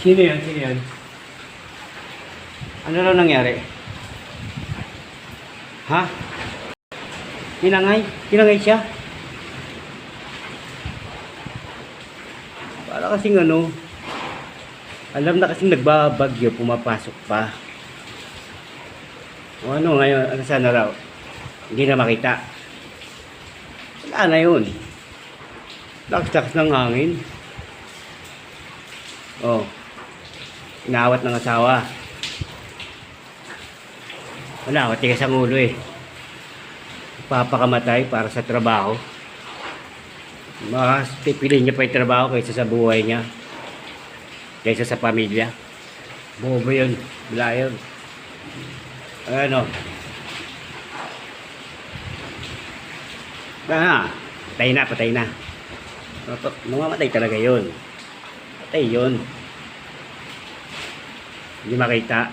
Sino yan? Sino yan? Ano raw nangyari? Ha? Tinangay? Tinangay siya? Para kasing ano, alam na kasing nagbabagyo, pumapasok pa. O ano ngayon, ano sana raw? Hindi na makita. Wala na yun. Lakas-lakas ng hangin. Oh, inawat ng asawa. Wala, matigas ang ulo eh. Papakamatay para sa trabaho. Mas pipiliin niya pa yung trabaho kaysa sa buhay niya. Kaysa sa pamilya. Bobo yun. Wala yun. Ano? Patay na, patay na. Mamamatay talaga yun. Patay yun. Hindi makita.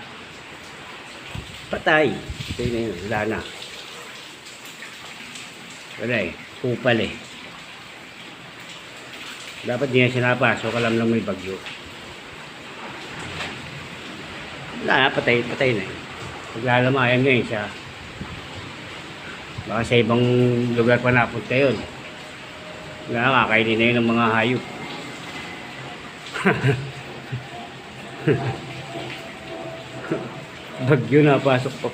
Patay. Patay na yun. Wala na. Wala eh. Kupal eh. Dapat di na siya napasok. Alam lang may bagyo. Wala na. Patay. Patay na eh. Paglalamayan ngayon siya. Baka sa ibang lugar pa napunta yun. Wala, kakainin na yun ng mga hayop. Bagyo na pasok pa.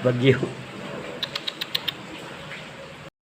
Bagyo.